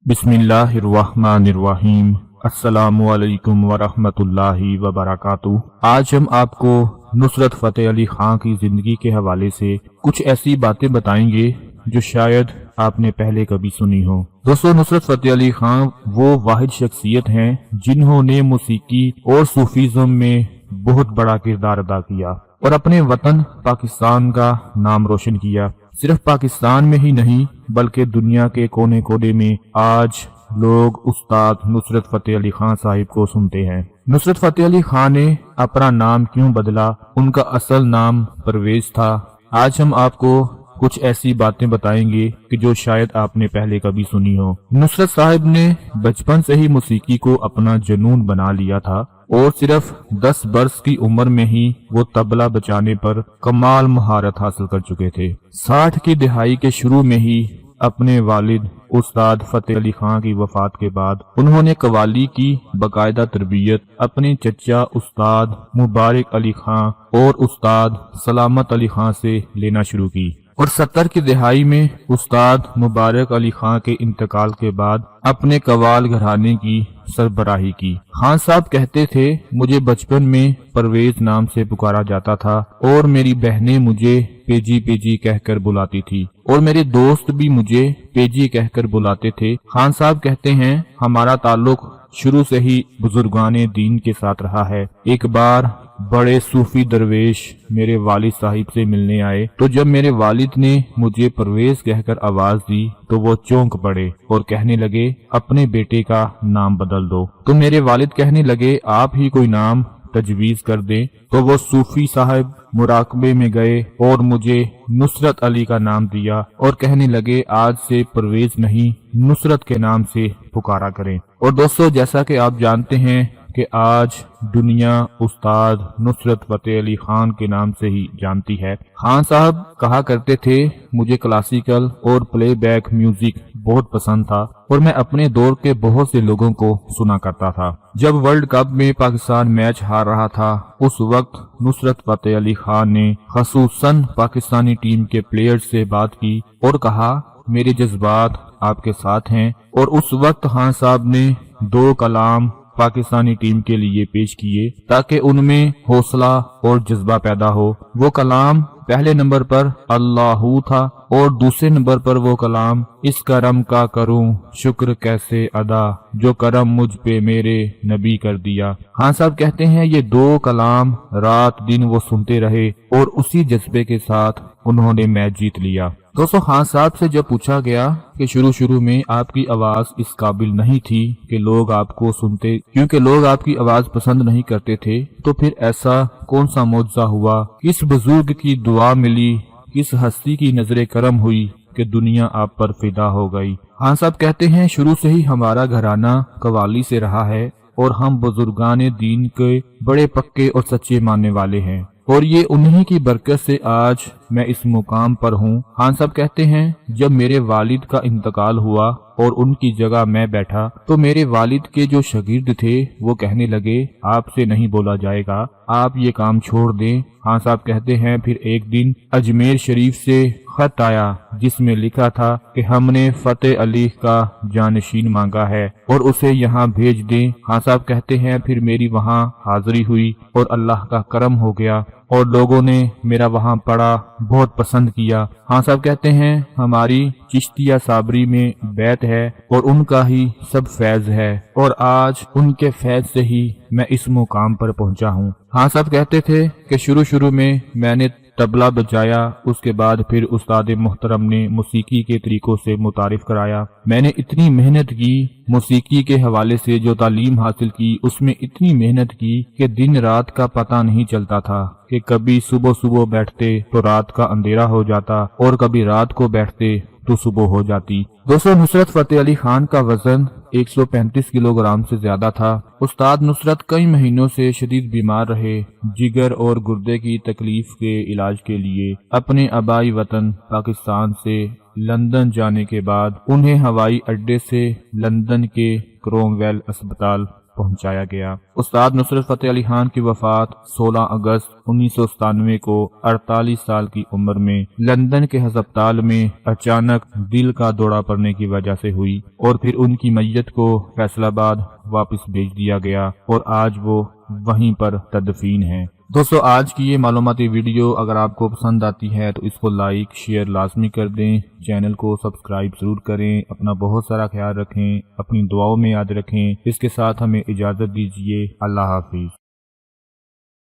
बिस्मिल्लाहिर्रहमानिर्रहीम। अस्सलामुअलैकुम वरहमतुल्लाहि वबरकातुहू। आज हम आपको नुसरत फ़तेह अली खां की जिंदगी के हवाले से कुछ ऐसी बातें बताएंगे जो शायद आपने पहले कभी सुनी हो। दोस्तों, नुसरत फ़तेह अली खां वो वाहिद शख्सियत हैं जिन्होंने मौसीकी और सूफीज़्म में बहुत बड़ा किरदार अदा किया और अपने वतन पाकिस्तान का नाम रोशन किया। सिर्फ पाकिस्तान में ही नहीं बल्कि दुनिया के कोने कोने में आज लोग उस्ताद नुसरत फ़तेह अली खां साहिब को सुनते हैं। नुसरत फ़तेह अली खां ने अपना नाम क्यों बदला, उनका असल नाम परवेज था। आज हम आपको कुछ ऐसी बातें बताएंगे कि जो शायद आपने पहले कभी सुनी हो। नुसरत साहिब ने बचपन से ही मौसीकी को अपना जुनून बना लिया था और सिर्फ 10 बरस की उम्र में ही वो तबला बजाने पर कमाल महारत हासिल कर चुके थे। 60 की दहाई के शुरू में ही अपने वालिद उस्ताद फ़तेह अली खां की वफात के बाद उन्होंने कव्वाली की बाकायदा तरबियत अपने चचा उस्ताद मुबारक अली खां और उस्ताद सलामत अली खां से लेना शुरू की और 70 की दहाई में उस्ताद मुबारक अली खां के इंतकाल के बाद अपने कव्वाल घराने की सरबराही की। खान साहब कहते थे, मुझे बचपन में परवेज नाम से पुकारा जाता था और मेरी बहनें मुझे पेजी पेजी कहकर बुलाती थी और मेरे दोस्त भी मुझे पेजी कहकर बुलाते थे। खान साहब कहते हैं, हमारा ताल्लुक शुरू से ही बुजुर्गाने दीन के साथ रहा है। एक बार बड़े सूफी दरवेश मेरे वालिद साहिब से मिलने आए तो जब मेरे वालिद ने मुझे परवेज कहकर आवाज दी तो वो चौंक पड़े और कहने लगे, अपने बेटे का नाम बदल दो। तो मेरे वालिद कहने लगे, आप ही कोई नाम तजवीज कर दें। तो वो सूफी साहब मुराकबे में गए और मुझे नुसरत अली का नाम दिया और कहने लगे, आज से परवेज नहीं नुसरत के नाम से पुकारा करें। और दोस्तों, जैसा कि आप जानते हैं कि आज दुनिया उस्ताद नुसरत फ़तेह अली खान के नाम से ही जानती है। खान साहब कहा करते थे, मुझे क्लासिकल और प्लेबैक म्यूजिक बहुत पसंद था और मैं अपने दौर के बहुत से लोगों को सुना करता था। जब वर्ल्ड कप में पाकिस्तान मैच हार रहा था उस वक्त नुसरत फ़तेह अली खान ने खसूसन पाकिस्तानी टीम के प्लेयर्स से बात की और कहा, मेरे जज्बात आपके साथ हैं। और उस वक्त खान साहब ने 2 कलाम पाकिस्तानी टीम के लिए पेश किए ताकि उनमें हौसला और जज्बा पैदा हो। वो कलाम पहले नंबर पर अल्लाहू था और दूसरे नंबर पर वो कलाम, इस करम का करूं शुक्र कैसे अदा, जो करम मुझ पे मेरे नबी कर दिया। खान साहब कहते हैं, ये 2 कलाम रात दिन वो सुनते रहे और उसी जज्बे के साथ उन्होंने मैच जीत लिया। दोस्तों, खान साहब से जब पूछा गया कि शुरू में आपकी आवाज इस काबिल नहीं थी कि लोग आपको सुनते, क्योंकि लोग आपकी आवाज पसंद नहीं करते थे, तो फिर ऐसा कौन सा मौजज़ा हुआ, किस बुजुर्ग की दुआ मिली, किस हस्ती की नजरे करम हुई कि दुनिया आप पर फिदा हो गई। खान साहब कहते हैं, शुरू से ही हमारा घराना कव्वाली से रहा है और हम बुजुर्गाने दीन के बड़े पक्के और सच्चे मानने वाले हैं और ये उन्हीं की बरकत से आज मैं इस मुकाम पर हूँ। खान साहब कहते हैं, जब मेरे वालिद का इंतकाल हुआ और उनकी जगह मैं बैठा तो मेरे वालिद के जो शागिर्द थे वो कहने लगे, आपसे नहीं बोला जाएगा, आप ये काम छोड़ दें। खान साहब कहते हैं, फिर एक दिन अजमेर शरीफ से खत आया जिसमें लिखा था कि हमने फ़तेह अली का जानशीन मांगा है और उसे यहाँ भेज दें। खान साहब कहते हैं, फिर मेरी वहाँ हाजिरी हुई और अल्लाह का करम हो गया और लोगों ने मेरा वहाँ पढ़ा बहुत पसंद किया। खान साहब कहते हैं, हमारी चिश्तिया साबरी में बैत है और उनका ही सब फैज है और आज उनके फैज से ही मैं इस मुकाम पर पहुंचा हूँ। खान साहब कहते थे कि शुरू में मैंने तबला बजाया, उसके बाद फिर उस्ताद मोहतरम ने मौसीकी के तरीकों से मुतारिफ कराया। मैंने इतनी मेहनत की, मौसीकी के हवाले से जो तालीम हासिल की उसमें इतनी मेहनत की कि दिन रात का पता नहीं चलता था कि कभी सुबह बैठते तो रात का अंधेरा हो जाता और कभी रात को बैठते तो सुबह हो जाती। दोस्तों, नुसरत फ़तेह अली खान का वजन 135 किलोग्राम से ज्यादा था। उस्ताद नुसरत कई महीनों से शदीद बीमार रहे। जिगर और गुर्दे की तकलीफ के इलाज के लिए अपने आबाई वतन पाकिस्तान से लंदन जाने के बाद उन्हें हवाई अड्डे से लंदन के क्रोमवेल अस्पताल پہنچایا گیا۔ استاد نصرت فتح علی خان کی وفات 16 اگست 1997 کو 48 سال کی عمر میں لندن کے ہسپتال میں اچانک دل کا دورہ پڑنے کی وجہ سے ہوئی، اور پھر ان کی میت کو فیصل آباد واپس بھیج دیا گیا اور آج وہ وہیں پر تدفین ہے۔ دوستو، آج کی یہ معلوماتی ویڈیو اگر آپ کو پسند آتی ہے تو اس کو لائک شیئر لازمی کر دیں، چینل کو سبسکرائب ضرور کریں، اپنا بہت سارا خیال رکھیں، اپنی دعاؤں میں یاد رکھیں۔ اس کے ساتھ ہمیں اجازت دیجیے، اللہ حافظ۔